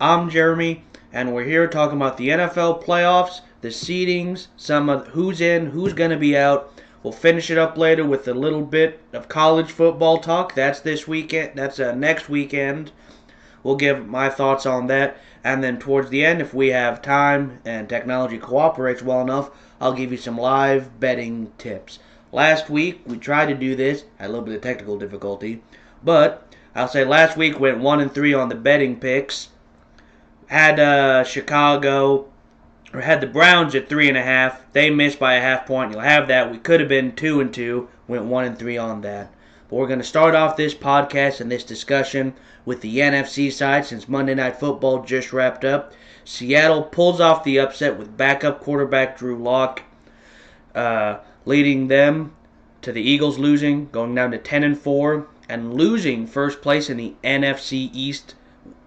I'm Jeremy, and we're here talking about the NFL playoffs, the seedings, some of who's in, who's going to be out. We'll finish it up later with a little bit of college football talk. That's this weekend. That's next weekend. We'll give my thoughts on that, and then towards the end, if we have time and technology cooperates well enough, I'll give you some live betting tips. Last week we tried to do this, had a little bit of technical difficulty, but I'll say last week went 1-3 on the betting picks. Had Chicago, or had the Browns at 3.5. They missed by a half point. You'll have that. We could have been 2-2. Went 1-3 on that. But we're going to start off this podcast and this discussion with the NFC side since Monday Night Football just wrapped up. Seattle pulls off the upset with backup quarterback Drew Lock, leading them to the Eagles losing, going down to 10-4, and losing first place in the NFC East.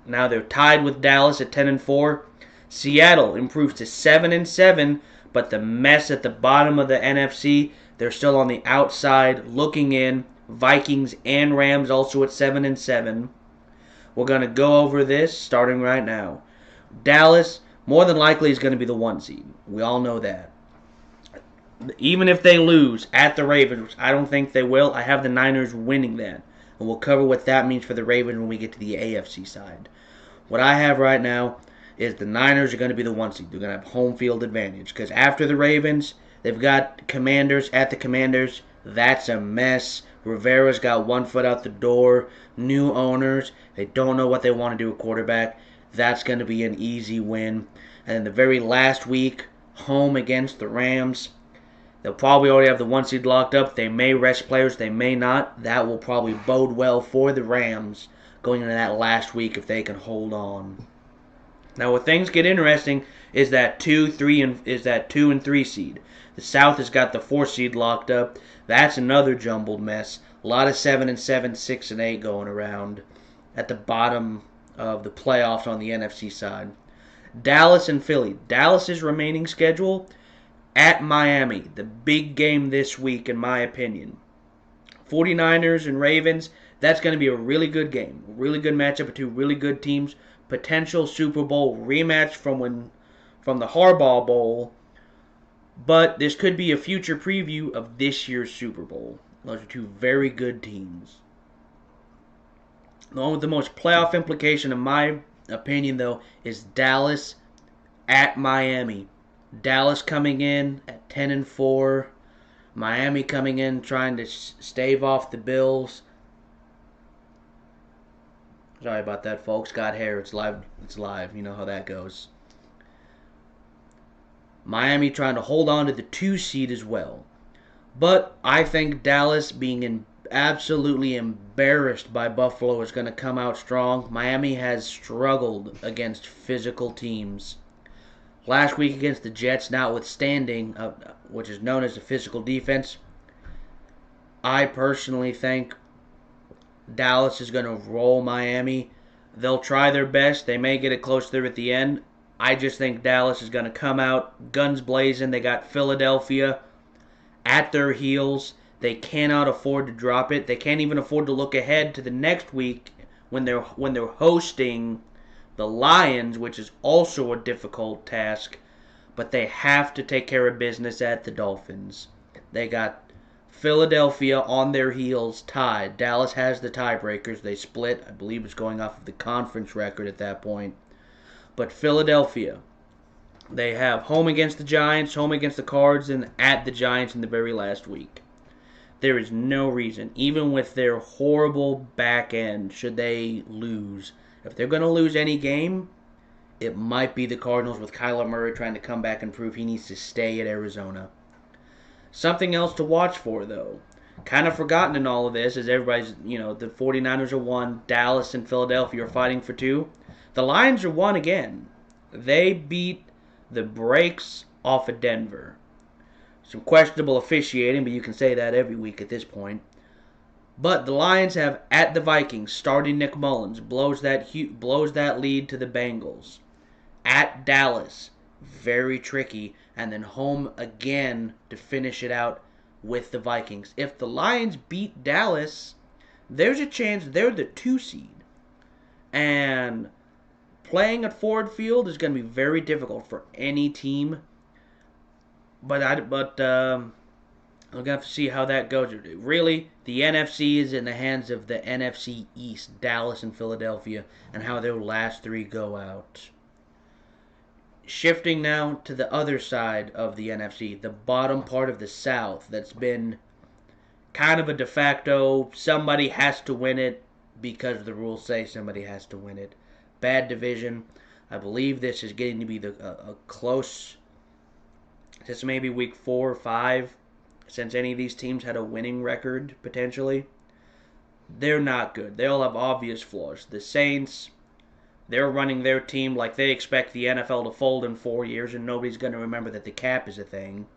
Now they're tied with Dallas at 10-4. Seattle improves to 7-7, but the mess at the bottom of the NFC, they're still on the outside looking in. Vikings and Rams also at 7-7. We're going to go over this starting right now. Dallas more than likely is going to be the 1 seed. We all know that. Even if they lose at the Ravens, which I don't think they will, I have the Niners winning that. And we'll cover what that means for the Ravens when we get to the AFC side. What I have right now is the Niners are going to be the 1 seed. They're going to have home field advantage. Because after the Ravens, they've got Commanders at the Commanders. That's a mess. Rivera's got 1 foot out the door. New owners. They don't know what they want to do at quarterback. That's going to be an easy win. And then the very last week, home against the Rams. They'll probably already have the 1 seed locked up. They may rest players. They may not. That will probably bode well for the Rams going into that last week if they can hold on. Now, where things get interesting is that 2 and 3 seed. The South has got the 4 seed locked up. That's another jumbled mess. A lot of 7-7, 6-8 going around at the bottom of the playoffs on the NFC side. Dallas and Philly. Dallas's remaining schedule at Miami. The big game this week, in my opinion. 49ers and Ravens. That's going to be a really good game. A really good matchup of 2 really good teams. Potential Super Bowl rematch from the Harbaugh Bowl. But this could be a future preview of this year's Super Bowl. Those are 2 very good teams. The one with the most playoff implication, in my opinion, though, is Dallas at Miami. Dallas coming in at 10-4. Miami coming in trying to stave off the Bills. Sorry about that, folks. Got hair. It's live. It's live. You know how that goes. Miami trying to hold on to the 2 seed as well. But I think Dallas being absolutely embarrassed by Buffalo is going to come out strong. Miami has struggled against physical teams. Last week against the Jets, notwithstanding, which is known as a physical defense, I personally think Dallas is going to roll Miami. They'll try their best. They may get it close there at the end. I just think Dallas is going to come out guns blazing. They got Philadelphia at their heels. They cannot afford to drop it. They can't even afford to look ahead to the next week when they're hosting the Lions, which is also a difficult task. But they have to take care of business at the Dolphins. They got Philadelphia on their heels tied. Dallas has the tiebreakers. They split. I believe it's going off of the conference record at that point. But Philadelphia, they have home against the Giants, home against the Cards, and at the Giants in the very last week. There is no reason, even with their horrible back end, should they lose. If they're going to lose any game, it might be the Cardinals with Kyler Murray trying to come back and prove he needs to stay at Arizona. Something else to watch for, though. Kind of forgotten in all of this is everybody's, the 49ers are 1, Dallas and Philadelphia are fighting for 2. The Lions are 1 again. They beat the brakes off of Denver. Some questionable officiating, but you can say that every week at this point. But the Lions have at the Vikings, starting Nick Mullins, blows that lead to the Bengals. At Dallas, very tricky, and then home again to finish it out with the Vikings. If the Lions beat Dallas, there's a chance they're the 2 seed. And playing at Ford Field is going to be very difficult for any team. But I'm going to have to see how that goes. Really, the NFC is in the hands of the NFC East, Dallas and Philadelphia, and how their last three go out. Shifting now to the other side of the NFC, the bottom part of the South, that's been kind of a de facto, somebody has to win it because the rules say somebody has to win it. Bad division. I believe this is getting to be a close, this may be week 4 or 5, since any of these teams had a winning record, potentially. They're not good. They all have obvious flaws. The Saints, they're running their team like they expect the NFL to fold in 4 years, and nobody's going to remember that the cap is a thing.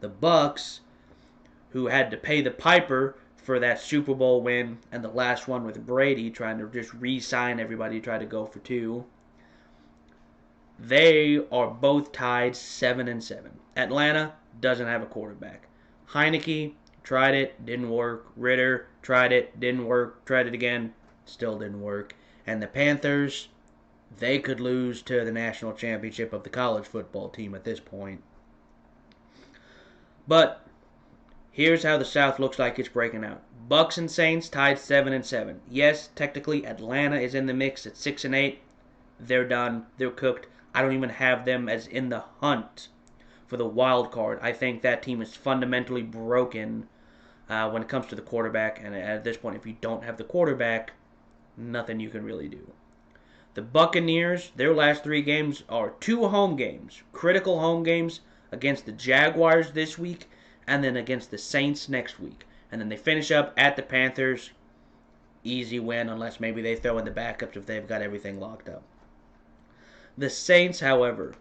The Bucks, who had to pay the piper for that Super Bowl win and the last one with Brady, trying to just re-sign everybody, try to go for 2. They are both tied 7-7. Atlanta doesn't have a quarterback. Heineke tried it, didn't work. Ritter tried it, didn't work. Tried it again, still didn't work. And the Panthers, they could lose to the national championship of the college football team at this point. But here's how the South looks like it's breaking out. Bucks and Saints tied 7-7. Yes, technically Atlanta is in the mix at 6-8. They're done. They're cooked. I don't even have them as in the hunt for the wild card. I think that team is fundamentally broken when it comes to the quarterback. And at this point, if you don't have the quarterback, nothing you can really do. The Buccaneers, their last 3 games are 2 home games, critical home games against the Jaguars this week and then against the Saints next week. And then they finish up at the Panthers. Easy win, unless maybe they throw in the backups if they've got everything locked up. The Saints, however,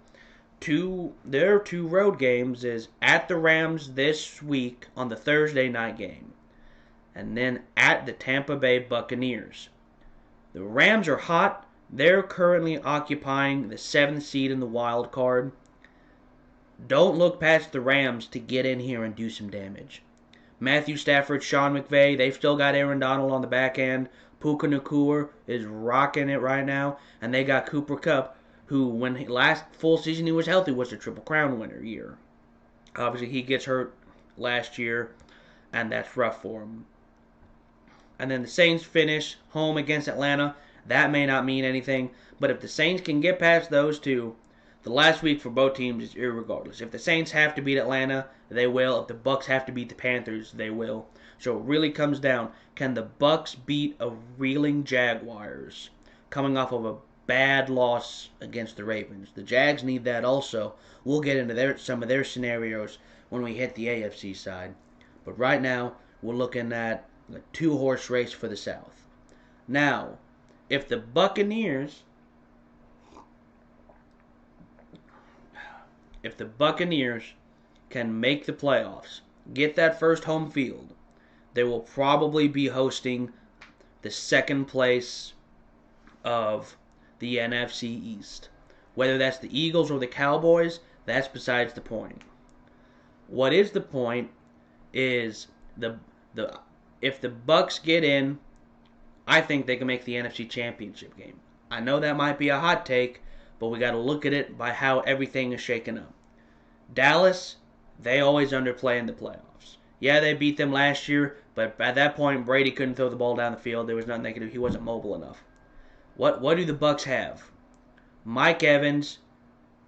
their 2 road games is at the Rams this week on the Thursday night game, and then at the Tampa Bay Buccaneers. The Rams are hot. They're currently occupying the 7th seed in the wild card. Don't look past the Rams to get in here and do some damage. Matthew Stafford, Sean McVay, they've still got Aaron Donald on the back end. Puka Nacua is rocking it right now. And they got Cooper Kupp, who when last full season he was healthy was a Triple Crown winner year. Obviously he gets hurt last year, and that's rough for him. And then the Saints finish home against Atlanta. That may not mean anything, but if the Saints can get past those 2, the last week for both teams is irregardless. If the Saints have to beat Atlanta, they will. If the Bucks have to beat the Panthers, they will. So it really comes down, can the Bucks beat a reeling Jaguars coming off of a bad loss against the Ravens? The Jags need that also. We'll get into some of their scenarios when we hit the AFC side. But right now, we're looking at a 2-horse race for the South. Now, if the Buccaneers can make the playoffs, get that first home field, they will probably be hosting the 2nd place of the NFC East. Whether that's the Eagles or the Cowboys, that's besides the point. What is the point is if the Bucks get in, I think they can make the NFC Championship game. I know that might be a hot take, but we got to look at it by how everything is shaken up. Dallas, they always underplay in the playoffs. Yeah, they beat them last year, but at that point, Brady couldn't throw the ball down the field. There was nothing they could do. He wasn't mobile enough. What do the Bucks have? Mike Evans,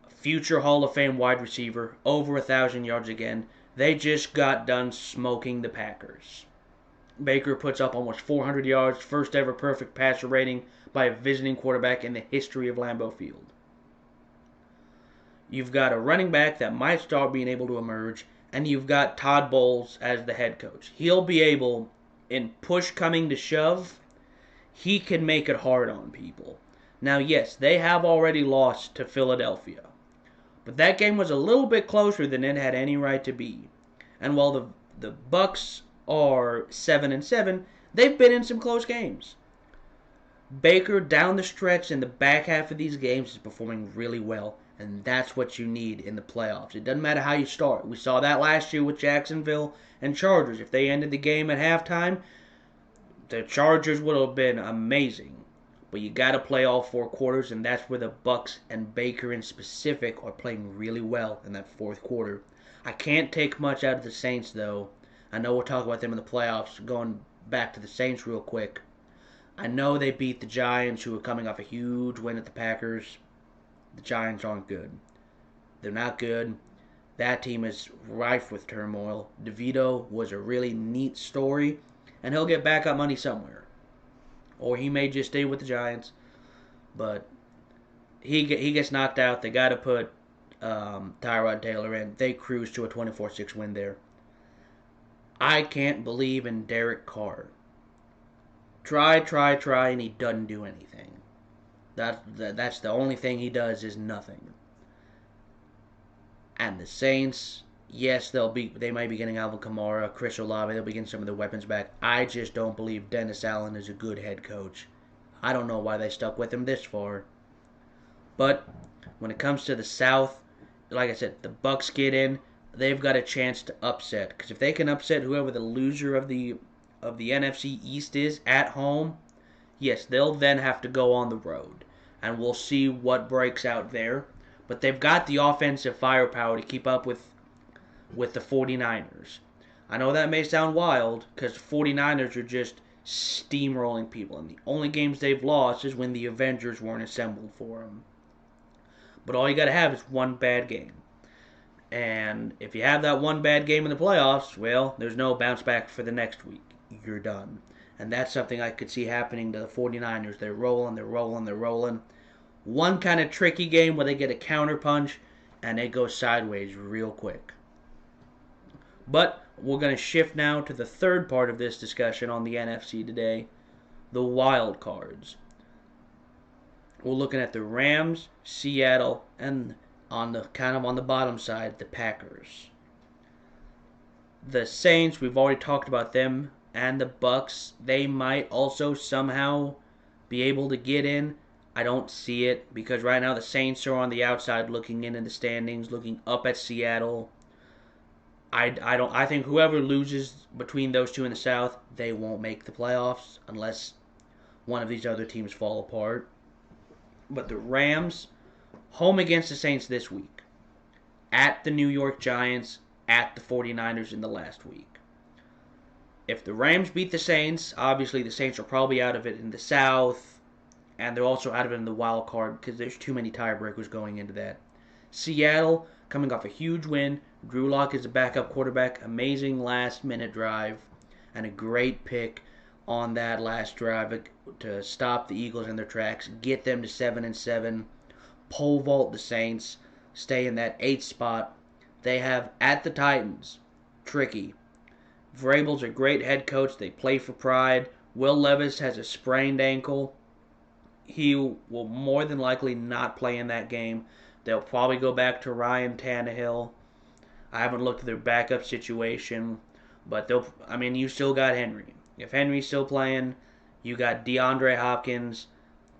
future Hall of Fame wide receiver, over 1,000 yards again. They just got done smoking the Packers. Baker puts up almost 400 yards, first ever perfect passer rating by a visiting quarterback in the history of Lambeau Field. You've got a running back that might start being able to emerge, and you've got Todd Bowles as the head coach. He'll be able, in push coming to shove, he can make it hard on people. Now, yes, they have already lost to Philadelphia, but that game was a little bit closer than it had any right to be. And while the Bucks are 7-7, they've been in some close games. Baker, down the stretch in the back half of these games, is performing really well, and that's what you need in the playoffs. It doesn't matter how you start. We saw that last year with Jacksonville and Chargers. If they ended the game at halftime, the Chargers would have been amazing. but you got to play all 4 quarters, and that's where the Bucks and Baker in specific are playing really well in that fourth quarter. I can't take much out of the Saints, though. I know we'll talk about them in the playoffs. Going back to the Saints real quick. I know they beat the Giants, who are coming off a huge win at the Packers. The Giants aren't good. They're not good. That team is rife with turmoil. DeVito was a really neat story, and he'll get backup money somewhere. Or he may just stay with the Giants. But he gets knocked out. They got to put Tyrod Taylor in. They cruise to a 24-6 win there. I can't believe in Derek Carr. Try, and he doesn't do anything. That's the only thing he does is nothing. And the Saints, yes, they might be getting Alvin Kamara, Chris Olave, they'll be getting some of their weapons back. I just don't believe Dennis Allen is a good head coach. I don't know why they stuck with him this far. But when it comes to the South, like I said, the Bucks get in, they've got a chance to upset. Because if they can upset whoever the loser of the NFC East is at home, yes, they'll then have to go on the road. And we'll see what breaks out there. But they've got the offensive firepower to keep up with the 49ers. I know that may sound wild, because the 49ers are just steamrolling people. And the only games they've lost is when the Avengers weren't assembled for them. But all you got to have is one bad game. And if you have that one bad game in the playoffs, well, there's no bounce back for the next week. You're done. And that's something I could see happening to the 49ers. They're rolling. One kind of tricky game where they get a counter punch and it goes sideways real quick. But we're going to shift now to the third part of this discussion on the NFC today, the wild cards. We're looking at the Rams, Seattle, and on the bottom side, the Packers. The Saints, we've already talked about them, and the Bucks, they might also somehow be able to get in. I don't see it, because right now the Saints are on the outside looking in the standings, looking up at Seattle. I think whoever loses between those two in the South, they won't make the playoffs unless one of these other teams fall apart. But the Rams, home against the Saints this week, at the New York Giants, at the 49ers in the last week. If the Rams beat the Saints, obviously the Saints are probably out of it in the South, and they're also out of it in the wild card because there's too many tiebreakers going into that. Seattle, coming off a huge win. Drew Lock is a backup quarterback. Amazing last-minute drive, and a great pick on that last drive to stop the Eagles in their tracks, get them to 7-7, pole vault the Saints, stay in that 8th spot. They have at the Titans, tricky. Vrabel's a great head coach. They play for pride. Will Levis has a sprained ankle. He will more than likely not play in that game. They'll probably go back to Ryan Tannehill. I haven't looked at their backup situation, but you still got Henry. If Henry's still playing, you got DeAndre Hopkins,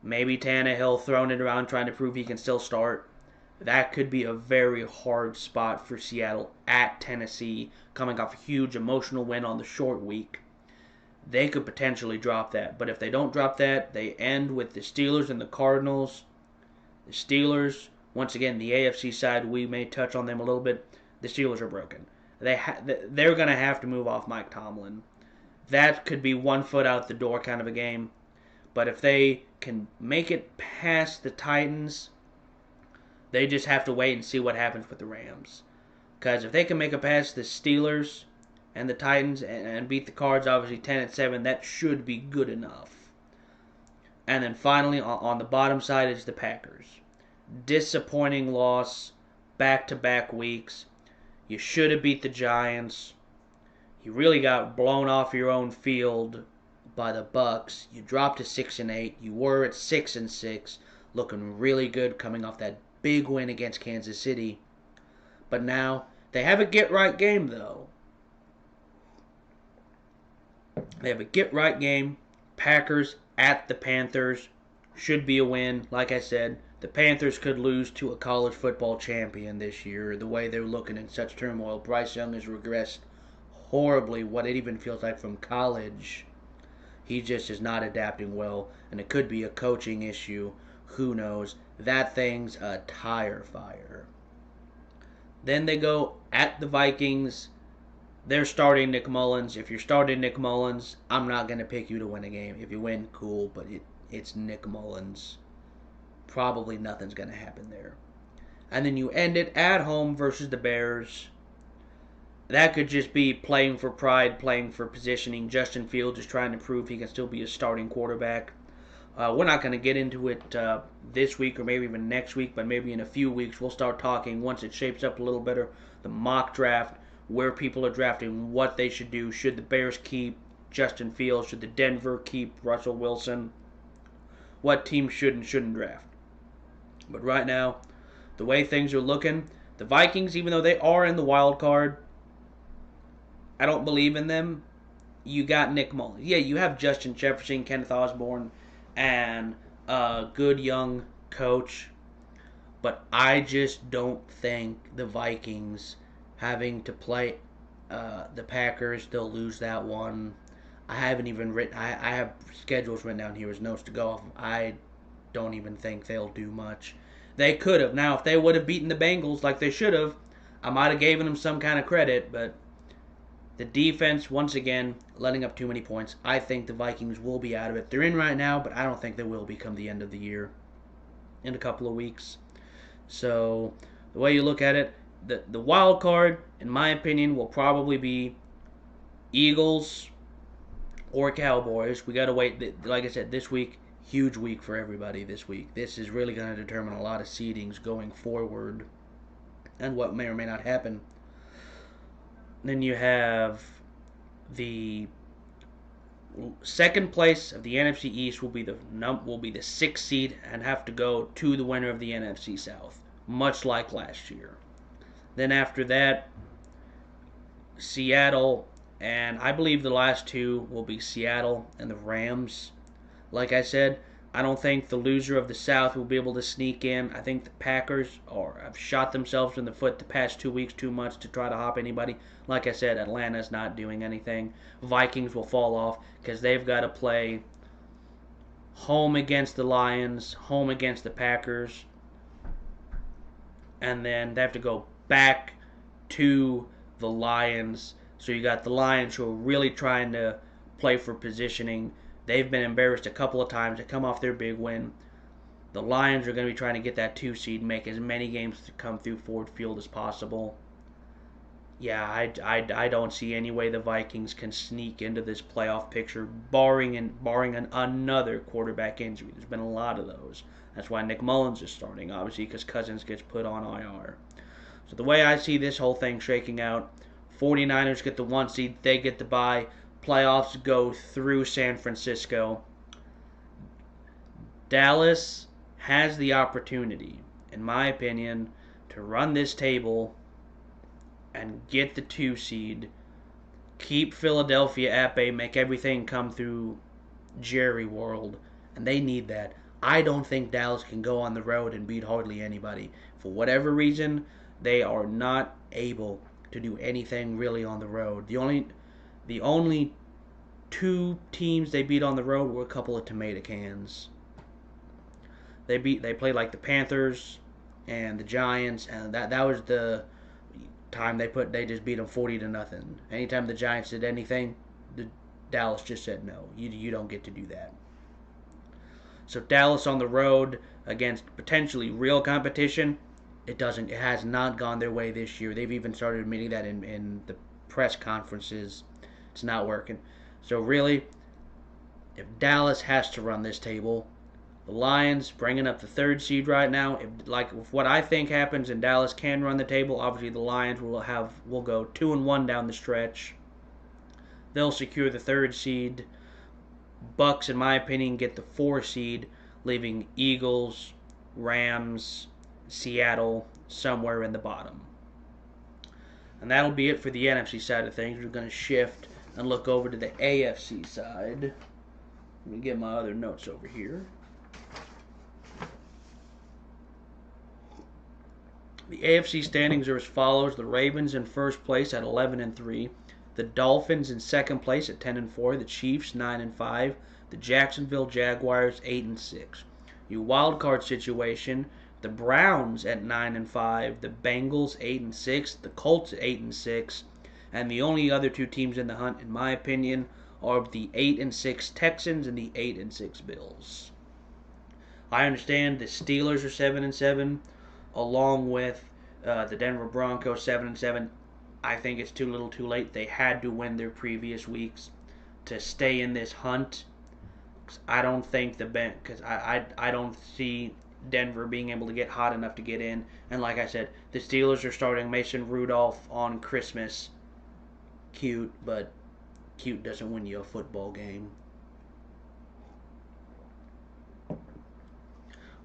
maybe Tannehill throwing it around trying to prove he can still start. That could be a very hard spot for Seattle at Tennessee, coming off a huge emotional win on the short week. They could potentially drop that. But if they don't drop that, they end with the Steelers and the Cardinals. The Steelers, once again, the AFC side, we may touch on them a little bit. The Steelers are broken. They're going to have to move off Mike Tomlin. That could be one foot out the door kind of a game. But if they can make it past the Titans, they just have to wait and see what happens with the Rams. Because if they can make it past the Steelers and the Titans and beat the Cards, obviously 10-7, that should be good enough. And then finally, on the bottom side is the Packers. Disappointing loss, back-to-back weeks. You should have beat the Giants. You really got blown off your own field by the Bucks. You dropped to 6-8. You were at 6-6, looking really good coming off that big win against Kansas City. But now they have a get-right game, though. They have a get-right game. Packers at the Panthers. Should be a win. Like I said, the Panthers could lose to a college football champion this year, the way they're looking in such turmoil. Bryce Young has regressed horribly, what it even feels like from college. He just is not adapting well, and it could be a coaching issue. Who knows? That thing's a tire fire. Then they go at the Vikings. They're starting Nick Mullins. If you're starting Nick Mullins, I'm not going to pick you to win a game. If you win, cool, but it's Nick Mullins. Probably nothing's going to happen there. And then you end it at home versus the Bears. That could just be playing for pride, playing for positioning. Justin Fields is trying to prove he can still be a starting quarterback. We're not going to get into it this week or maybe even next week, but maybe in a few weeks we'll start talking once it shapes up a little better. The mock draft, where people are drafting, what they should do. Should the Bears keep Justin Fields? Should the Denver keep Russell Wilson? What team should and shouldn't draft? But right now, the way things are looking, the Vikings, even though they are in the wild card, I don't believe in them. You got Nick Mullins. Yeah, you have Justin Jefferson, Kenneth Osborne, and a good young coach. But I just don't think the Vikings having to play the Packers, they'll lose that one. I haven't even written. I have schedules written down here as notes to go off. I don't even think they'll do much. They could have. Now, if they would have beaten the Bengals like they should have, I might have given them some kind of credit, but the defense, once again, letting up too many points. I think the Vikings will be out of it. They're in right now, but I don't think they will become the end of the year in a couple of weeks. So, the way you look at it, the wild card, in my opinion, will probably be Eagles or Cowboys. We got to wait. Like I said, this week, huge week for everybody this week. This is really going to determine a lot of seedings going forward and what may or may not happen. Then you have the second place of the NFC East will be the 6th seed and have to go to the winner of the NFC South, much like last year. Then after that, Seattle, and I believe the last two will be Seattle and the Rams. Like I said, I don't think the loser of the South will be able to sneak in. I think the Packers have shot themselves in the foot the past 2 weeks too much to try to hop anybody. Like I said, Atlanta's not doing anything. Vikings will fall off because they've got to play home against the Lions, home against the Packers, and then they have to go back to the Lions. So you got the Lions who are really trying to play for positioning. They've been embarrassed a couple of times. They come off their big win. The Lions are going to be trying to get that 2 seed, make as many games to come through Ford Field as possible. Yeah, I don't see any way the Vikings can sneak into this playoff picture, barring another quarterback injury. There's been a lot of those. That's why Nick Mullins is starting, obviously, because Cousins gets put on IR. So the way I see this whole thing shaking out, 49ers get the 1 seed, they get the bye. Playoffs go through San Francisco. Dallas has the opportunity, in my opinion, to run this table and get the 2 seed, keep Philadelphia at bay, make everything come through Jerry World, and they need that. I don't think Dallas can go on the road and beat hardly anybody. For whatever reason, they are not able to do anything really on the road. The only 2 teams they beat on the road were a couple of tomato cans. They played like the Panthers and the Giants, and that was the time they just beat them 40-0. Anytime the Giants did anything, Dallas just said no. You don't get to do that. So Dallas on the road against potentially real competition, it has not gone their way this year. They've even started admitting that in the press conferences. It's not working. So really, if Dallas has to run this table, the Lions bringing up the 3rd seed right now. If what I think happens and Dallas can run the table, obviously the Lions will go 2-1 down the stretch. They'll secure the 3rd seed. Bucks, in my opinion, get the 4 seed, leaving Eagles, Rams, Seattle somewhere in the bottom. And that'll be it for the NFC side of things. We're going to shift and look over to the AFC side. Let me get my other notes over here. The AFC standings are as follows. The Ravens in first place at 11-3. The Dolphins in second place at 10-4. The Chiefs 9-5. The Jacksonville Jaguars 8-6. Your wild card situation: the Browns at 9-5. The Bengals 8-6. The Colts at 8-6. And the only other two teams in the hunt, in my opinion, are the 8-6 Texans and the 8-6 Bills. I understand the Steelers are 7-7, along with the Denver Broncos 7-7. I think it's too little, too late. They had to win their previous weeks to stay in this hunt. I don't think because I don't see Denver being able to get hot enough to get in. And like I said, the Steelers are starting Mason Rudolph on Christmas. Cute, but cute doesn't win you a football game.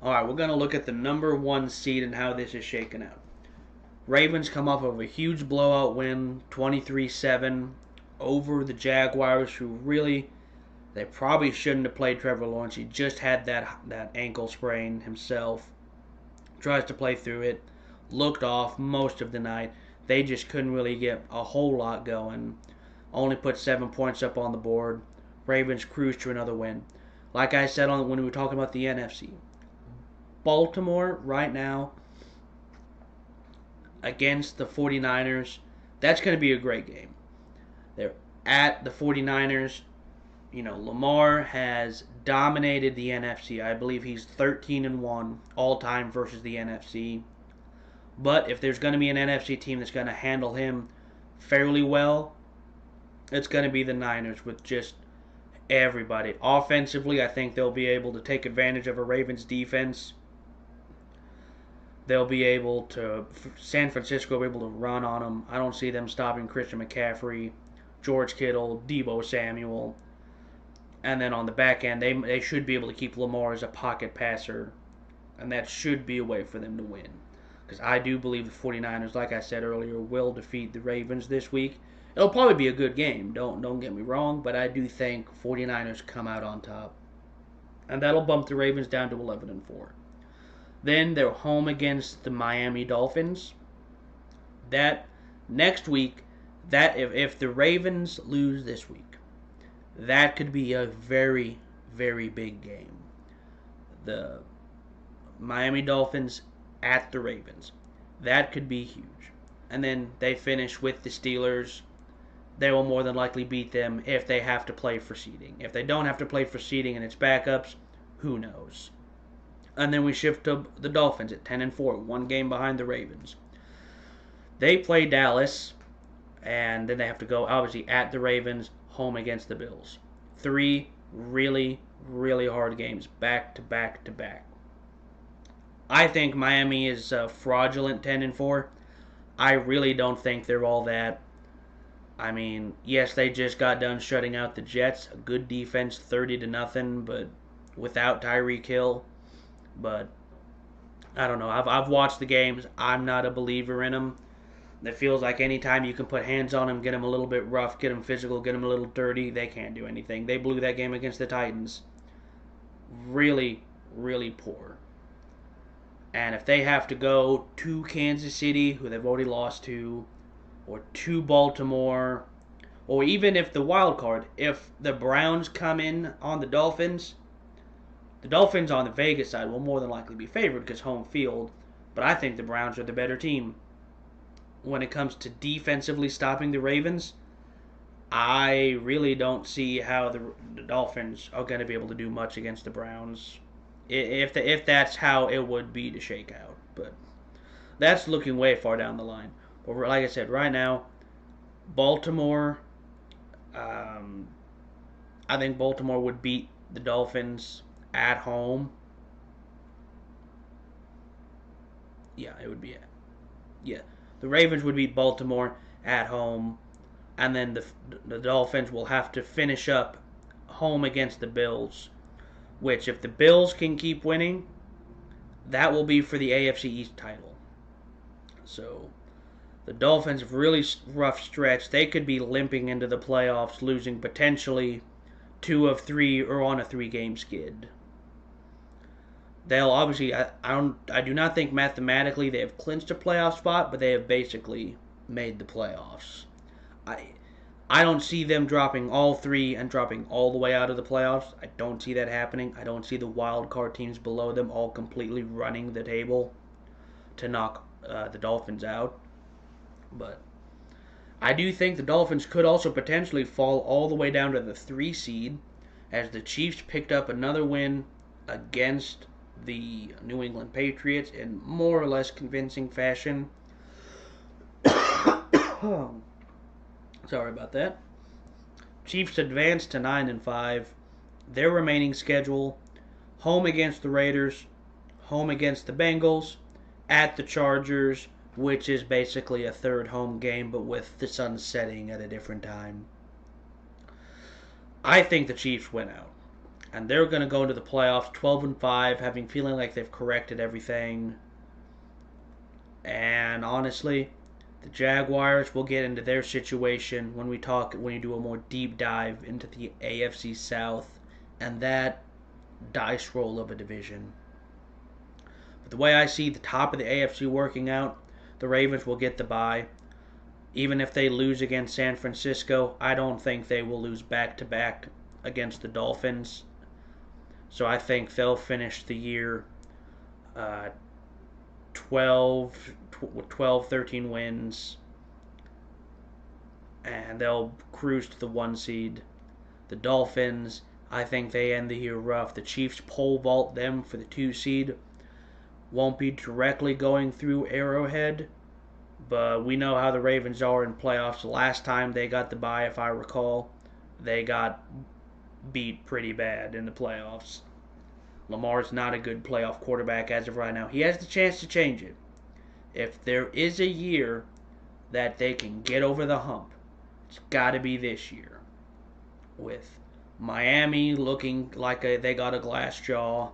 Alright, we're going to look at the number 1 seed and how this is shaken out. Ravens come off of a huge blowout win, 23-7, over the Jaguars, who really, they probably shouldn't have played Trevor Lawrence. He just had that ankle sprain himself. Tries to play through it. Looked off most of the night. They just couldn't really get a whole lot going. Only put 7 points up on the board. Ravens cruised to another win. Like I said when we were talking about the NFC, Baltimore right now against the 49ers, that's going to be a great game. They're at the 49ers. You know, Lamar has dominated the NFC. I believe he's 13-1 all-time versus the NFC. But if there's going to be an NFC team that's going to handle him fairly well, it's going to be the Niners with just everybody. Offensively, I think they'll be able to take advantage of a Ravens defense. They'll be able to, San Francisco will be able to run on them. I don't see them stopping Christian McCaffrey, George Kittle, Deebo Samuel. And then on the back end, they should be able to keep Lamar as a pocket passer. And that should be a way for them to win. Because I do believe the 49ers, like I said earlier, will defeat the Ravens this week. It'll probably be a good game, don't get me wrong, but I do think 49ers come out on top. And that'll bump the Ravens down to 11-4. Then they're home against the Miami Dolphins. That next week, that if the Ravens lose this week, that could be a very, very big game. The Miami Dolphins at the Ravens. That could be huge. And then they finish with the Steelers. They will more than likely beat them if they have to play for seeding. If they don't have to play for seeding and it's backups, who knows? And then we shift to the Dolphins at 10-4, 1 game behind the Ravens. They play Dallas, and then they have to go, obviously, at the Ravens, home against the Bills. 3 really, really hard games, back to back to back. I think Miami is fraudulent 10-4. I really don't think they're all that. I mean, yes, they just got done shutting out the Jets. A good defense, 30-0, but without Tyreek Hill. But I don't know. I've watched the games. I'm not a believer in them. It feels like anytime you can put hands on them, get them a little bit rough, get them physical, get them a little dirty, they can't do anything. They blew that game against the Titans. Really, really poor. And if they have to go to Kansas City, who they've already lost to, or to Baltimore, or even if the wild card, if the Browns come in on the Dolphins on the Vegas side will more than likely be favored because home field, but I think the Browns are the better team. When it comes to defensively stopping the Ravens, I really don't see how the Dolphins are going to be able to do much against the Browns. If that's how it would be to shake out. But that's looking way far down the line. But like I said, right now, Baltimore, I think Baltimore would beat the Dolphins at home. Yeah, it would be it. Yeah, the Ravens would beat Baltimore at home, and then the Dolphins will have to finish up home against the Bills, which if the Bills can keep winning, that will be for the AFC East title. So the Dolphins have really rough stretch. They could be limping into the playoffs, losing potentially 2 of 3 or on a 3-game skid. They'll obviously, I do not think mathematically they have clinched a playoff spot, but they have basically made the playoffs. I don't see them dropping all three and dropping all the way out of the playoffs. I don't see that happening. I don't see the wild card teams below them all completely running the table to knock the Dolphins out. But I do think the Dolphins could also potentially fall all the way down to the 3 seed as the Chiefs picked up another win against the New England Patriots in more or less convincing fashion. Sorry about that. Chiefs advanced to 9-5. Their remaining schedule: home against the Raiders, home against the Bengals, at the Chargers, which is basically a third home game but with the sun setting at a different time. I think the Chiefs win out, and they're going to go into the playoffs 12-5, feeling like they've corrected everything. And honestly, the Jaguars will get into their situation when we do a more deep dive into the AFC South and that dice roll of a division. But the way I see the top of the AFC working out, the Ravens will get the bye. Even if they lose against San Francisco, I don't think they will lose back-to-back against the Dolphins. So I think they'll finish the year 12, 13 wins, and they'll cruise to the 1 seed. The Dolphins, I think they end the year rough. The Chiefs pole vault them for the 2 seed. Won't be directly going through Arrowhead, but we know how the Ravens are in playoffs. The last time they got the bye, if I recall, they got beat pretty bad in the playoffs. Lamar's not a good playoff quarterback as of right now. He has the chance to change it. If there is a year that they can get over the hump, it's got to be this year. With Miami looking like they got a glass jaw,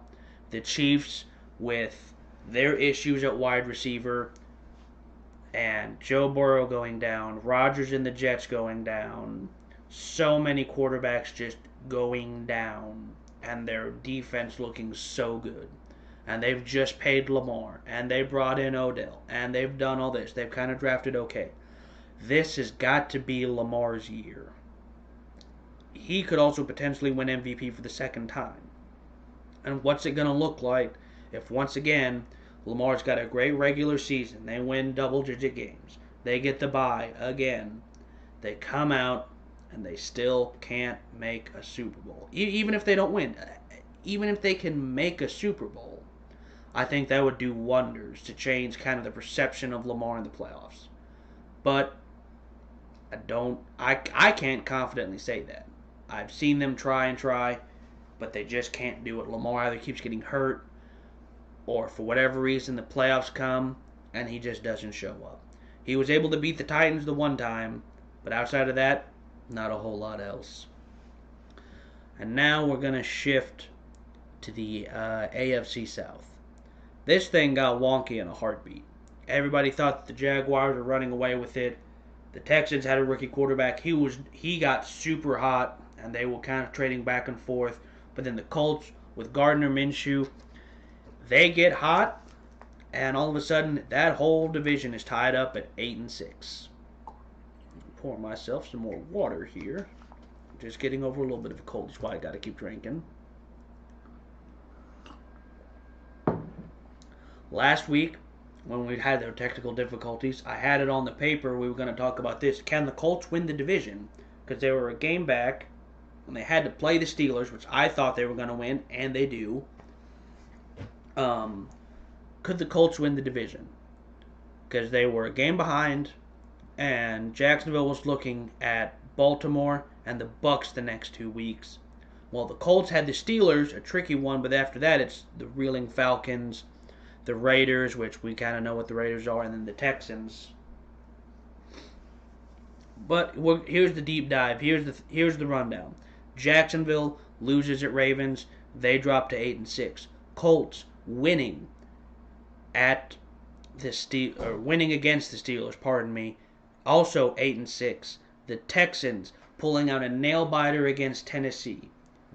the Chiefs with their issues at wide receiver, and Joe Burrow going down, Rodgers and the Jets going down, so many quarterbacks just going down, and their defense looking so good. And they've just paid Lamar, and they brought in Odell, and they've done all this. They've kind of drafted okay. This has got to be Lamar's year. He could also potentially win MVP for the second time. And what's it going to look like if, once again, Lamar's got a great regular season, they win double-digit games, they get the bye again, they come out, and they still can't make a Super Bowl. Even if they don't win, even if they can make a Super Bowl, I think that would do wonders to change kind of the perception of Lamar in the playoffs. But I can't confidently say that. I've seen them try, but they just can't do it. Lamar either keeps getting hurt, or for whatever reason the playoffs come and he just doesn't show up. He was able to beat the Titans the one time, but outside of that, not a whole lot else. And now we're going to shift to the AFC South. This thing got wonky in a heartbeat. Everybody thought that the Jaguars were running away with it. The Texans had a rookie quarterback. He got super hot, and they were kind of trading back and forth. But then the Colts with Gardner Minshew, they get hot, and all of a sudden that whole division is tied up at 8-6. Pour myself some more water here. Just getting over a little bit of a cold. That's why I got to keep drinking. Last week, when we had their technical difficulties, I had it on the paper. We were going to talk about this. Can the Colts win the division? Because they were a game back, and they had to play the Steelers, which I thought they were going to win, and they do. Could the Colts win the division? Because they were a game behind, and Jacksonville was looking at Baltimore and the Bucs the next 2 weeks. Well, the Colts had the Steelers, a tricky one, but after that it's the reeling Falcons, the Raiders, which we kind of know what the Raiders are, and then the Texans. But here's the deep dive. Here's the rundown. Jacksonville loses at Ravens. They drop to 8-6. Colts winning against the Steelers. Also 8-6. The Texans pulling out a nail biter against Tennessee.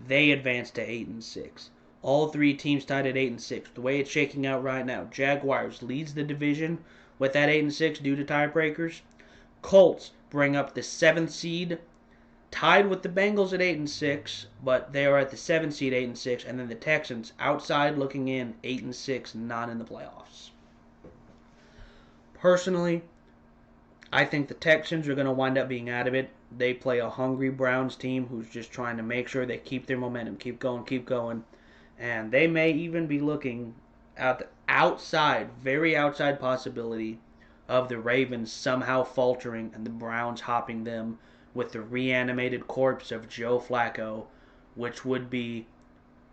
They advance to 8-6. All 3 teams tied at 8-6. The way it's shaking out right now, Jaguars leads the division with that 8-6 due to tiebreakers. Colts bring up the 7th seed tied with the Bengals at 8-6, but they are at the 7th seed 8-6, and then the Texans outside looking in 8-6, not in the playoffs. Personally, I think the Texans are going to wind up being out of it. They play a hungry Browns team who's just trying to make sure they keep their momentum, keep going. And they may even be looking at the outside, very outside possibility of the Ravens somehow faltering and the Browns hopping them with the reanimated corpse of Joe Flacco, which would be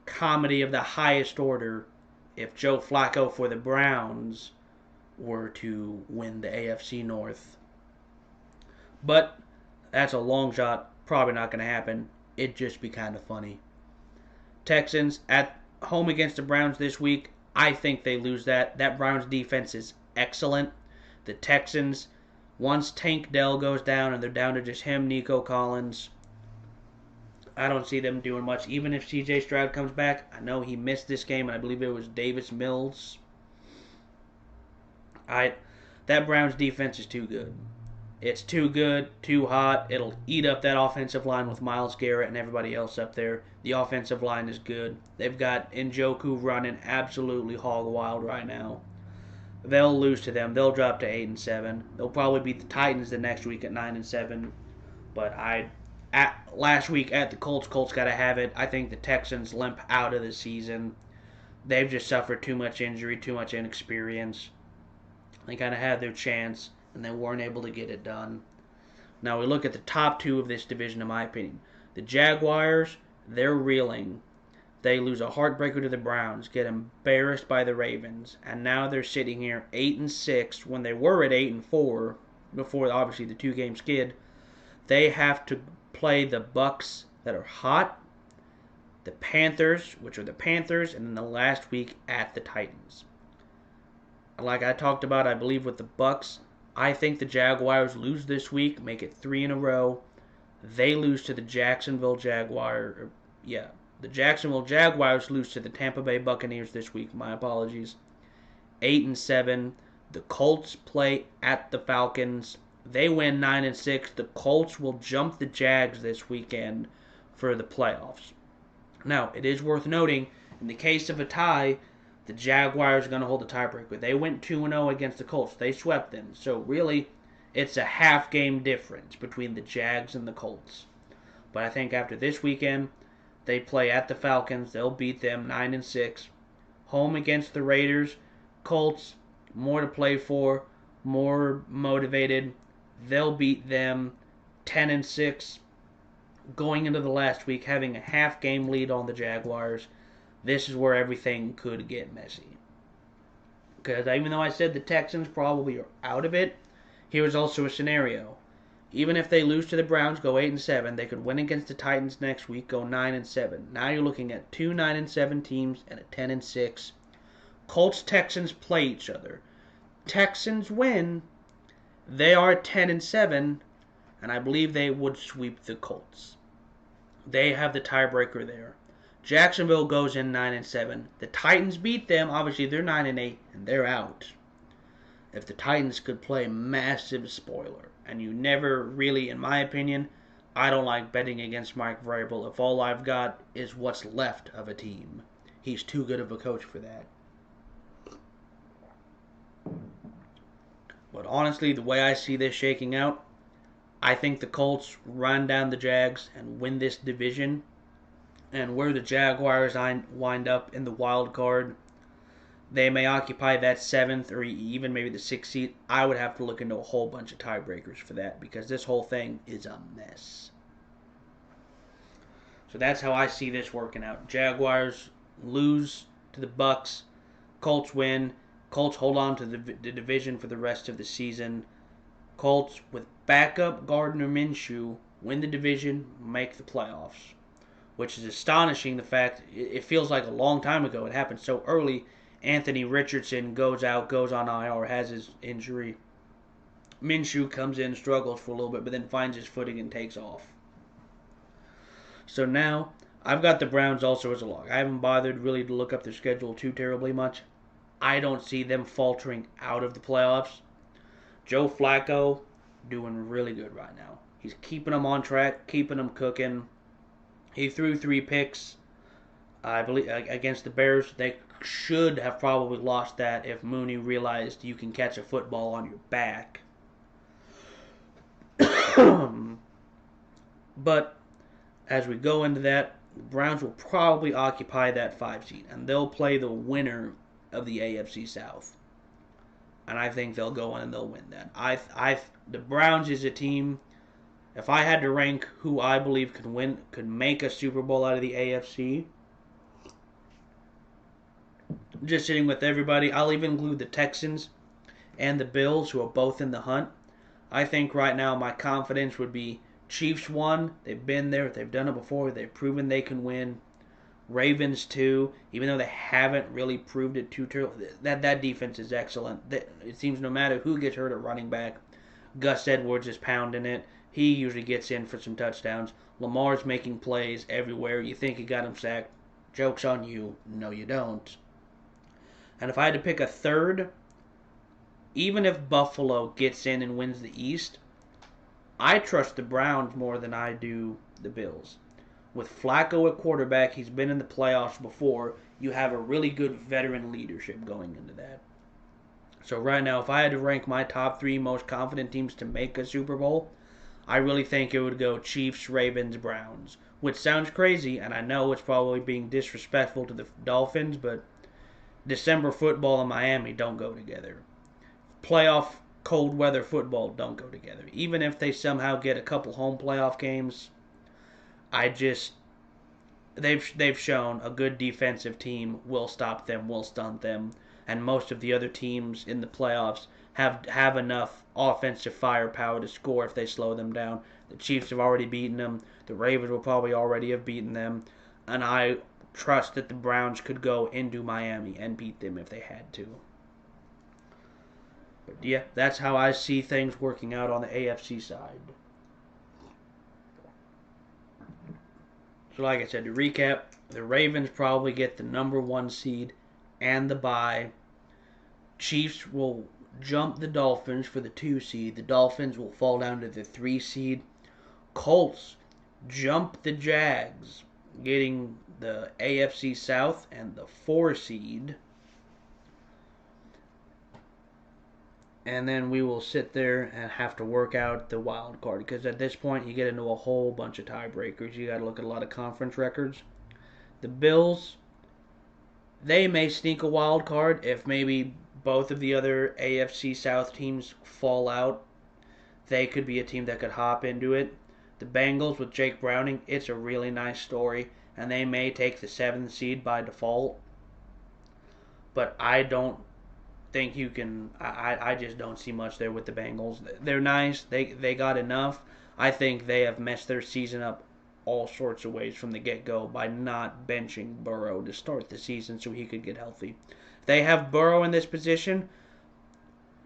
comedy of the highest order if Joe Flacco for the Browns were to win the AFC North. But that's a long shot. Probably not going to happen. It'd just be kind of funny. Texans at home against the Browns this week. I think they lose that. That Browns defense is excellent. The Texans, once Tank Dell goes down and they're down to just him, Nico Collins, I don't see them doing much. Even if CJ Stroud comes back, I know he missed this game, and I believe it was Davis Mills. That Browns defense is too good. It's too good, too hot. It'll eat up that offensive line with Myles Garrett and everybody else up there. The offensive line is good. They've got Njoku running absolutely hog wild right now. They'll lose to them. They'll drop to 8-7. They'll probably beat the Titans the next week at 9-7. But last week at the Colts got to have it. I think the Texans limp out of the season. They've just suffered too much injury, too much inexperience. They kind of had their chance, and they weren't able to get it done. Now we look at the top two of this division, in my opinion. The Jaguars, they're reeling. They lose a heartbreaker to the Browns, get embarrassed by the Ravens, and now they're sitting here 8-6 when they were at 8-4 before obviously the 2-game skid. They have to play the Bucks that are hot, the Panthers, which are the Panthers, and then the last week at the Titans. Like I talked about, I believe with the Bucks, I think the Jaguars lose this week, make it 3 in a row. They lose to the Jacksonville Jaguars. The Jacksonville Jaguars lose to the Tampa Bay Buccaneers this week. My apologies. 8-7. The Colts play at the Falcons. They win 9-6. The Colts will jump the Jags this weekend for the playoffs. Now, it is worth noting, in the case of a tie, the Jaguars are going to hold the tiebreaker. They went 2-0 against the Colts. They swept them. So really, it's a half-game difference between the Jags and the Colts. But I think after this weekend, they play at the Falcons. They'll beat them 9-6. Home against the Raiders. Colts, more to play for, more motivated. They'll beat them 10-6. Going into the last week, having a half-game lead on the Jaguars. This is where everything could get messy. Because even though I said the Texans probably are out of it, here's also a scenario. Even if they lose to the Browns, go 8-7, they could win against the Titans next week, go 9-7. Now you're looking at 2 9-7 teams and a 10-6. Colts-Texans play each other. Texans win. They are 10-7, and I believe they would sweep the Colts. They have the tiebreaker there. Jacksonville goes in 9-7. The Titans beat them. Obviously, they're 9-8, and they're out. If the Titans could play massive spoiler, and you never really, in my opinion, I don't like betting against Mike Vrabel if all I've got is what's left of a team. He's too good of a coach for that. But honestly, the way I see this shaking out, I think the Colts run down the Jags and win this division. And where the Jaguars wind up in the wild card, they may occupy that 7th or even maybe the 6th seat. I would have to look into a whole bunch of tiebreakers for that because this whole thing is a mess. So that's how I see this working out. Jaguars lose to the Bucks. Colts win. Colts hold on to the division for the rest of the season. Colts, with backup Gardner Minshew, win the division, make the playoffs. Which is astonishing, the fact it feels like a long time ago. It happened so early. Anthony Richardson goes out, goes on IR, has his injury. Minshew comes in, struggles for a little bit, but then finds his footing and takes off. So now, I've got the Browns also as a lock. I haven't bothered really to look up their schedule too terribly much. I don't see them faltering out of the playoffs. Joe Flacco doing really good right now. He's keeping them on track, keeping them cooking. He threw 3 picks, I believe, against the Bears. They should have probably lost that if Mooney realized you can catch a football on your back. But as we go into that, the Browns will probably occupy that 5 seed, and they'll play the winner of the AFC South. And I think they'll go in and they'll win that. The Browns is a team. If I had to rank who I believe could make a Super Bowl out of the AFC, just sitting with everybody, I'll even include the Texans and the Bills, who are both in the hunt. I think right now my confidence would be Chiefs 1. They've been there. They've done it before. They've proven they can win. Ravens 2. Even though they haven't really proved it too terrible. That defense is excellent. It seems no matter who gets hurt at running back, Gus Edwards is pounding it. He usually gets in for some touchdowns. Lamar's making plays everywhere. You think he got him sacked. Joke's on you. No, you don't. And if I had to pick a third, even if Buffalo gets in and wins the East, I trust the Browns more than I do the Bills. With Flacco at quarterback, he's been in the playoffs before. You have a really good veteran leadership going into that. So right now, if I had to rank my top 3 most confident teams to make a Super Bowl, I really think it would go Chiefs, Ravens, Browns. Which sounds crazy, and I know it's probably being disrespectful to the Dolphins, but December football in Miami don't go together. Playoff cold weather football don't go together. Even if they somehow get a couple home playoff games, they've shown a good defensive team will stop them, will stunt them, and most of the other teams in the playoffs have enough offensive firepower to score if they slow them down. The Chiefs have already beaten them. The Ravens will probably already have beaten them, and I trust that the Browns could go into Miami and beat them if they had to. But yeah, that's how I see things working out on the AFC side. So like I said, to recap, the Ravens probably get the number 1 seed and the bye. Chiefs will jump the Dolphins for the 2 seed. The Dolphins will fall down to the 3 seed. Colts jump the Jags, getting the AFC South and the 4 seed. And then we will sit there and have to work out the wild card. Because at this point, you get into a whole bunch of tiebreakers. You got to look at a lot of conference records. The Bills, they may sneak a wild card if maybe both of the other AFC South teams fall out. They could be a team that could hop into it. The Bengals with Jake Browning, it's a really nice story. And they may take the 7th seed by default. But I don't think you can. I just don't see much there with the Bengals. They're nice. They got enough. I think they have messed their season up all sorts of ways from the get-go by not benching Burrow to start the season so he could get healthy. If they have Burrow in this position,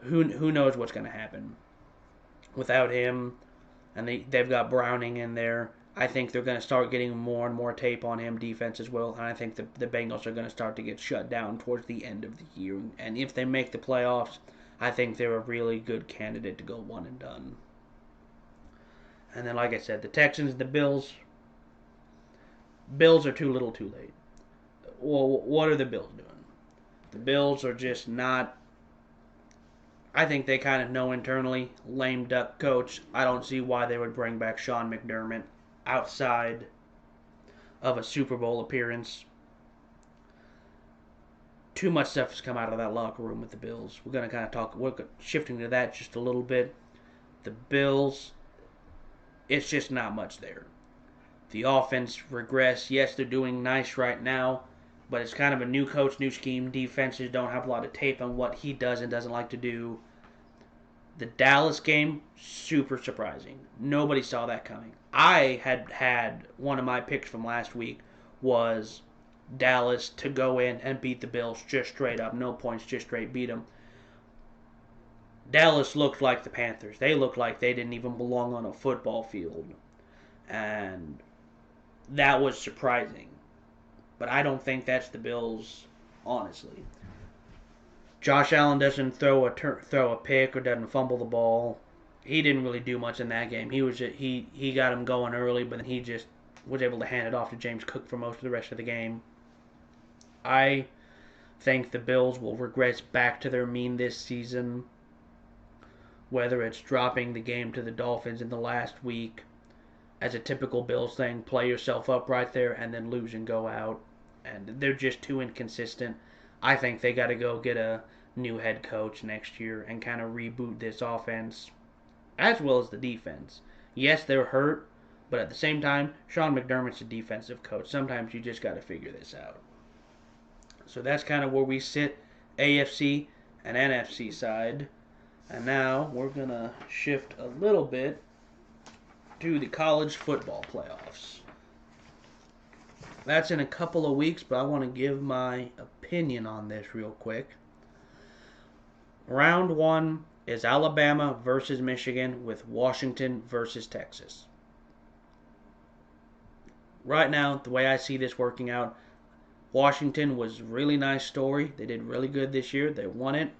who knows what's going to happen without him? And they've got Browning in there. I think they're going to start getting more and more tape on him, defense as well. And I think the Bengals are going to start to get shut down towards the end of the year. And if they make the playoffs, I think they're a really good candidate to go one and done. And then, like I said, the Texans, the Bills. Bills are too little too late. Well, what are the Bills doing? The Bills are just not. I think they kind of know internally. Lame duck coach. I don't see why they would bring back Sean McDermott outside of a Super Bowl appearance. Too much stuff has come out of that locker room with the Bills. We're going to kind of talk, we're shifting to that just a little bit. The Bills, it's just not much there. The offense regress. Yes, they're doing nice right now, but it's kind of a new coach, new scheme. Defenses don't have a lot of tape on what he does and doesn't like to do. The Dallas game, super surprising. Nobody saw that coming. I had one of my picks from last week was Dallas to go in and beat the Bills just straight up. No points, just straight beat them. Dallas looked like the Panthers. They looked like they didn't even belong on a football field. And that was surprising. But I don't think that's the Bills, honestly. Josh Allen doesn't throw a pick or doesn't fumble the ball. he didn't really do much in that game. He got him going early, but then he just was able to hand it off to James Cook for most of the rest of the game. I think the Bills will regress back to their mean this season, whether it's dropping the game to the Dolphins in the last week as a typical Bills thing, play yourself up right there and then lose and go out. And they're just too inconsistent. I think they got to go get a new head coach next year and kind of reboot this offense as well as the defense. Yes, they're hurt, but at the same time, Sean McDermott's a defensive coach. Sometimes you just got to figure this out. So that's kind of where we sit, AFC and NFC side. And now we're going to shift a little bit to the college football playoffs. That's in a couple of weeks, but I want to give my opinion on this real quick. Round 1 is Alabama versus Michigan with Washington versus Texas. Right now, the way I see this working out, Washington was a really nice story. They did really good this year. They won it.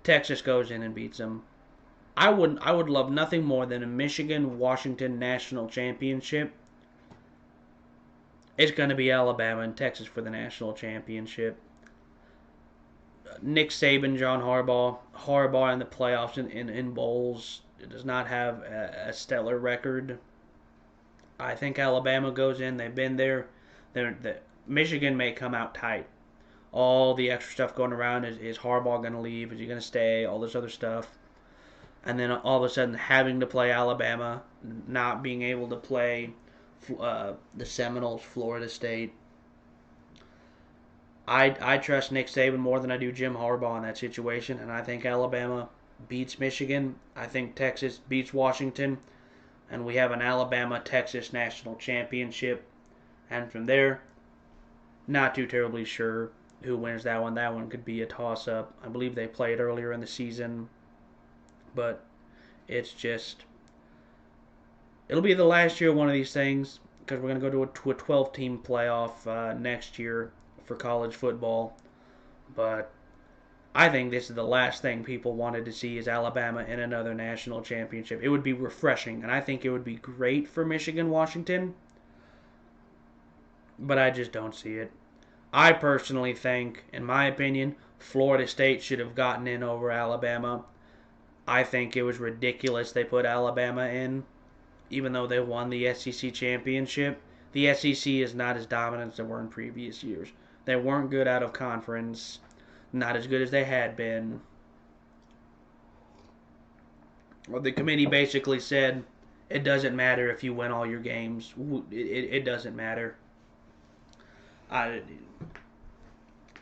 Texas goes in and beats them. I would love nothing more than a Michigan-Washington national championship. It's going to be Alabama and Texas for the national championship. Nick Saban, John Harbaugh in the playoffs in bowls. It does not have a stellar record. I think Alabama goes in. They've been there. Michigan may come out tight. All the extra stuff going around is Harbaugh going to leave? Is he going to stay? All this other stuff. And then all of a sudden having to play Alabama, not being able to play the Seminoles, Florida State. I trust Nick Saban more than I do Jim Harbaugh in that situation, and I think Alabama beats Michigan. I think Texas beats Washington, and we have an Alabama-Texas national championship. And from there, not too terribly sure who wins that one. That one could be a toss-up. I believe they played earlier in the season, but it's just, it'll be the last year of one of these things because we're going to go to a 12-team playoff next year for college football. But I think this is the last thing people wanted to see is Alabama in another national championship. It would be refreshing, and I think it would be great for Michigan, Washington, but I just don't see it. I personally think, in my opinion, Florida State should have gotten in over Alabama. I think it was ridiculous they put Alabama in, even though they won the SEC championship. The SEC is not as dominant as they were in previous years. They weren't good out of conference, not as good as they had been. Well, the committee basically said, it doesn't matter if you win all your games. It doesn't matter. I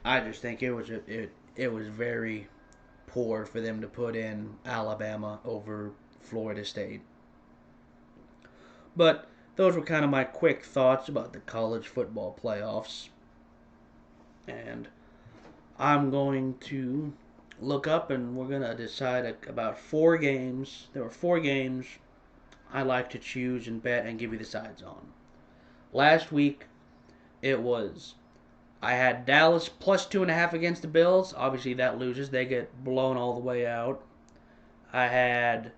just think it was very poor for them to put in Alabama over Florida State. But those were kind of my quick thoughts about the college football playoffs. And I'm going to look up and we're going to decide about 4 games. There were 4 games I like to choose and bet and give you the sides on. Last week, I had Dallas plus 2.5 against the Bills. Obviously, that loses. They get blown all the way out. I had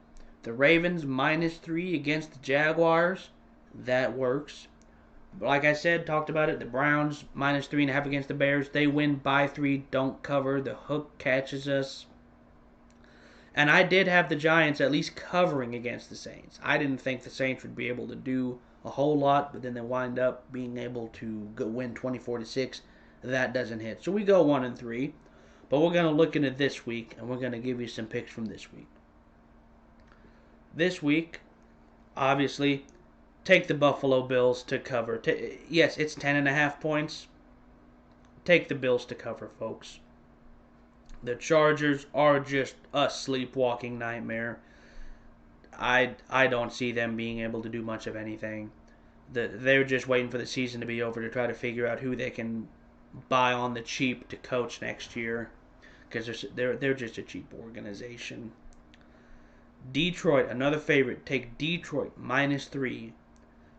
the Ravens minus 3 against the Jaguars. That works. But like I said, talked about it. The Browns minus 3.5 against the Bears. They win by 3, don't cover. The hook catches us. And I did have the Giants at least covering against the Saints. I didn't think the Saints would be able to do a whole lot, but then they wind up being able to win 24-6. That doesn't hit. So we go 1-3. But we're going to look into this week, and we're going to give you some picks from this week. This week, obviously, take the Buffalo Bills to cover. Yes, it's 10.5 points. Take the Bills to cover, folks. The Chargers are just a sleepwalking nightmare. I don't see them being able to do much of anything. They're just waiting for the season to be over to try to figure out who they can buy on the cheap to coach next year, because they're just a cheap organization. Detroit, another favorite. Take Detroit minus 3.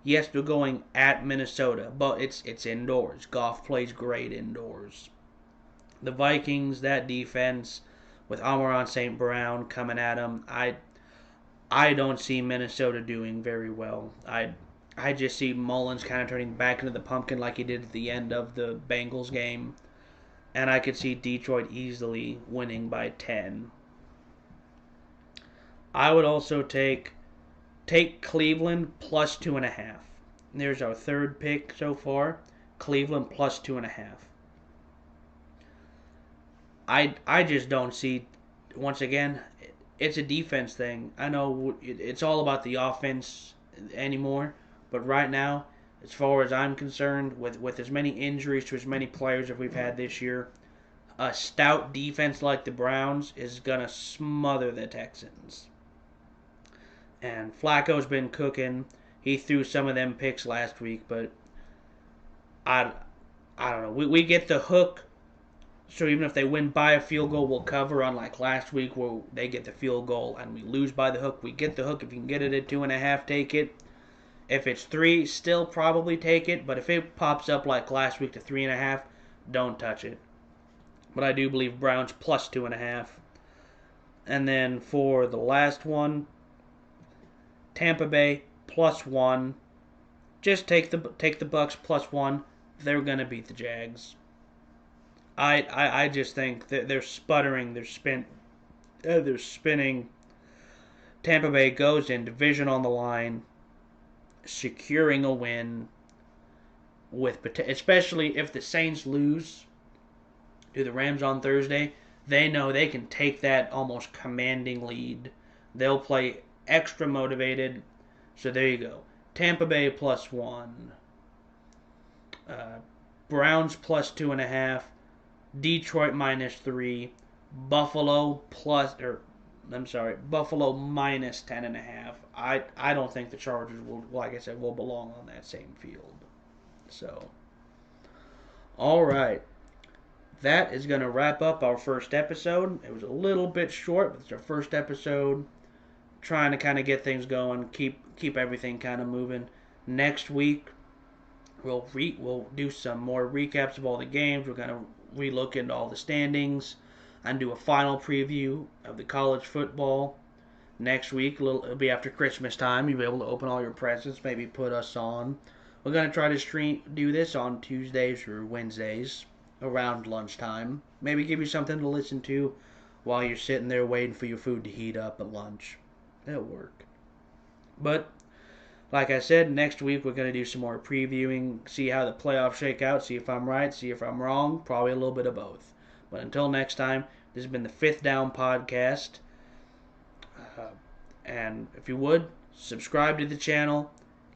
Yes, they're going at Minnesota, but it's indoors. Goff plays great indoors. The Vikings, that defense with Amon-Ra St. Brown coming at them, I don't see Minnesota doing very well. I just see Mullins kind of turning back into the pumpkin like he did at the end of the Bengals game, and I could see Detroit easily winning by 10. I would also take Cleveland plus 2.5. There's our third pick so far. Cleveland plus 2.5. I just don't see. Once again, it's a defense thing. I know it's all about the offense anymore, but right now, as far as I'm concerned, with as many injuries to as many players as we've had this year, a stout defense like the Browns is gonna smother the Texans. And Flacco's been cooking. He threw some of them picks last week, but I I don't know. We get the hook, so even if they win by a field goal, we'll cover. Unlike last week where they get the field goal and we lose by the hook, we get the hook. If you can get it at 2.5, take it. If it's 3, still probably take it. But if it pops up like last week to 3.5, don't touch it. But I do believe Browns plus 2.5. And then for the last one, Tampa Bay plus 1. Just take the Bucks plus 1. They're gonna beat the Jags. I just think that they're sputtering. They're spinning. Tampa Bay goes in, division on the line, securing a win. Especially if the Saints lose to the Rams on Thursday, they know they can take that almost commanding lead. They'll play extra motivated. So there you go. Tampa Bay plus 1. Browns plus 2.5. Detroit minus 3. Buffalo minus 10.5. I don't think the Chargers will, like I said, will belong on that same field. So, all right. That is going to wrap up our first episode. It was a little bit short, but it's our first episode. Trying to kind of get things going, keep everything kind of moving. Next week, we'll do some more recaps of all the games. We're going to relook into all the standings and do a final preview of the college football. Next week, it'll be after Christmas time. You'll be able to open all your presents, maybe put us on. We're going to try to do this on Tuesdays or Wednesdays around lunchtime. Maybe give you something to listen to while you're sitting there waiting for your food to heat up at lunch. That'll work. But like I said, next week we're going to do some more previewing, see how the playoffs shake out, see if I'm right, see if I'm wrong, probably a little bit of both. But until next time, this has been the Fifth Down Podcast. And if you would, subscribe to the channel,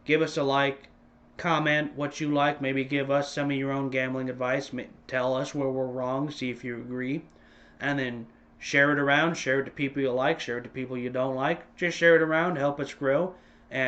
give us a like, comment what you like, maybe give us some of your own gambling advice, tell us where we're wrong, see if you agree, and then share it around, share it to people you like, share it to people you don't like. Just share it around, help us grow.